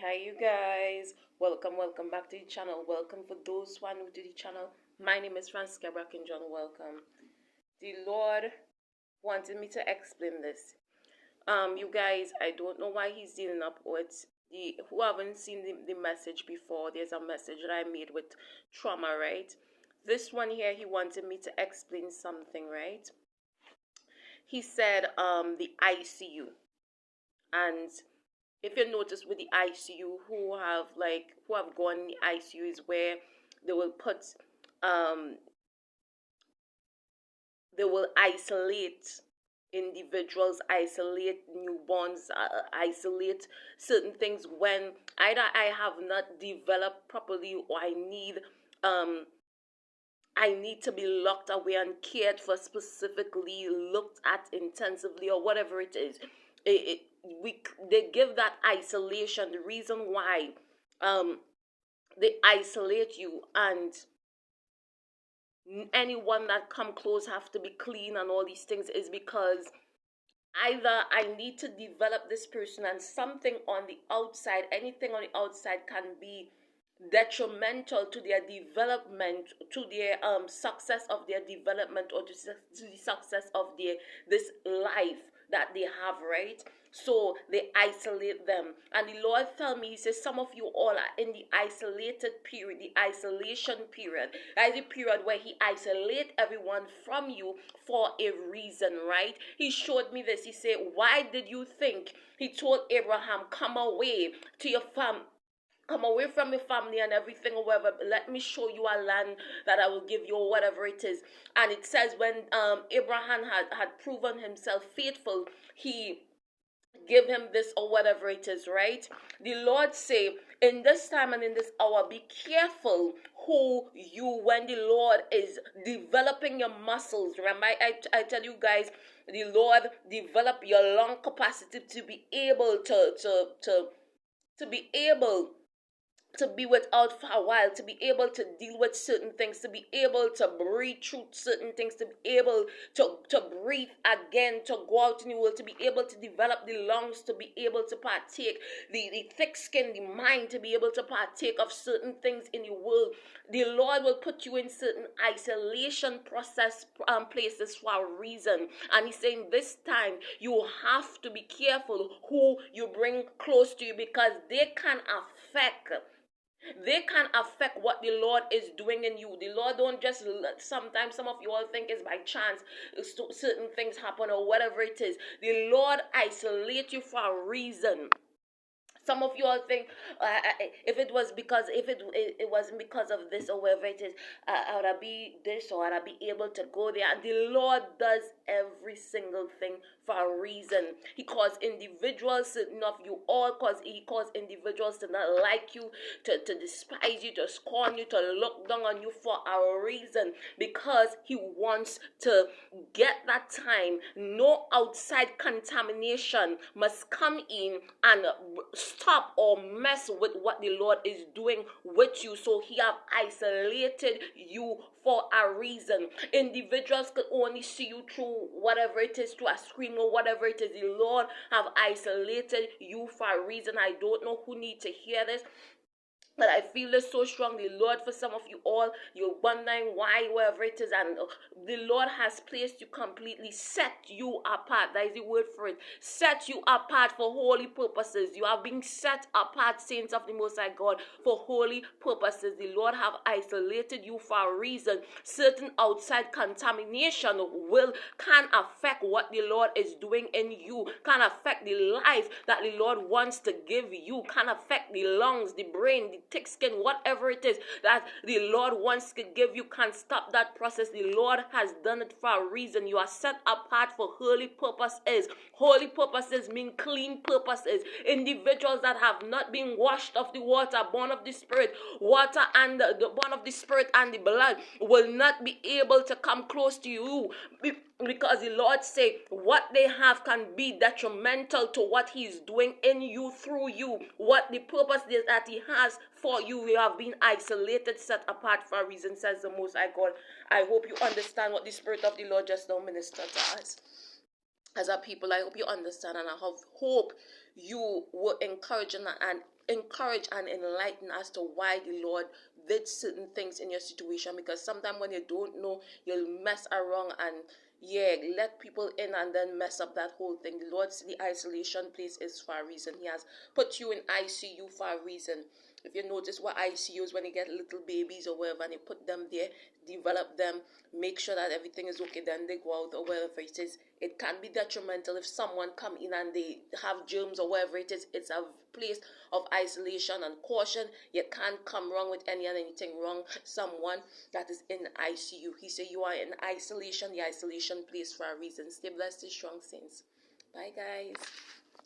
Hi you guys, welcome back to the channel. Welcome for those who are new to the channel. My name is fransica, brackin. Welcome. The Lord wanted me to explain this. You guys, I don't know why he's dealing up with the who haven't seen the message before. There's a message that I made with trauma, right? This one here, he wanted me to explain something, right? He said the ICU. And if you notice with the ICU, who have gone in the ICU is where they will put they will isolate individuals, isolate newborns, isolate certain things when either I have not developed properly or I need to be locked away and cared for specifically, looked at intensively, or whatever it is. They give that isolation. The reason why they isolate you and anyone that come close have to be clean and all these things is because either I need to develop this person and something on the outside, anything on the outside can be detrimental to their development, to their success of their development, or to the success of this life that they have, right? So they isolate them. And the Lord tell me, he says, some of you all are in the isolated period, the isolation period. That is the period where he isolate everyone from you for a reason, right? He showed me this. He said, why did you think he told Abraham, come away to your family? Come away from your family and everything or whatever. Let me show you a land that I will give you or whatever it is. And it says when Abraham had proven himself faithful, he give him this or whatever it is, right? The Lord say, in this time and in this hour, be careful when the Lord is developing your muscles. Remember, I tell you guys, the Lord develop your lung capacity to be able to be able to be without for a while, to be able to deal with certain things, to be able to breathe through certain things, to be able to breathe again, to go out in the world, to be able to develop the lungs, to be able to partake, the thick skin, the mind, to be able to partake of certain things in the world. The Lord will put you in certain isolation process places for a reason. And he's saying this time you have to be careful who you bring close to you, because they can affect what the Lord is doing in you. The Lord don't just, sometimes some of you all think it's by chance certain things happen or whatever it is. The Lord isolate you for a reason. Some of you all think if it wasn't because of this or whatever it is, I would be this or I'd be able to go there. And the Lord does every single thing for a reason. He calls individuals, certain of you all, he calls individuals to not like you, to despise you, to scorn you, to look down on you for a reason, because he wants to get that time. No outside contamination must come in and stop or mess with what the Lord is doing with you. So he have isolated you for a reason. Individuals could only see you through whatever it is, through a screen or whatever it is. The Lord have isolated you for a reason. I don't know who need to hear this, but I feel this so strongly. Lord, for some of you all, you're wondering why, wherever it is, and the Lord has placed you completely, set you apart. That is the word for it. Set you apart for holy purposes. You are being set apart, saints of the Most High God, for holy purposes. The Lord have isolated you for a reason. Certain outside contamination can affect what the Lord is doing in you, can affect the life that the Lord wants to give you, can affect the lungs, the brain, the thick skin, whatever it is that the Lord wants to give you, can stop that process. The Lord has done it for a reason. You are set apart for holy purposes. Holy purposes mean clean purposes. Individuals that have not been washed of the water, born of the Spirit, water and the born of the Spirit and the blood, will not be able to come close to you, because the Lord say what they have can be detrimental to what he is doing in you, through you, what the purpose is that he has for you. You have been isolated, set apart for a reason, says the Most High God. I hope you understand what the Spirit of the Lord just now ministered to us as a people. I hope you understand, and I hope you were encouraged and enlightened as to why the Lord did certain things in your situation. Because sometimes when you don't know, you'll mess around and let people in and then mess up that whole thing. The Lord said the isolation place is for a reason. He has put you in ICU for a reason. If you notice what ICU is, when you get little babies or whatever and you put them there, develop them, make sure that everything is okay, then they go out or wherever it is. It can be detrimental if someone come in and they have germs or whatever it is. It's a place of isolation and caution. You can't come wrong with anything wrong. Someone that is in ICU. He said you are in isolation, the isolation place for a reason. Stay blessed, strong saints. Bye guys.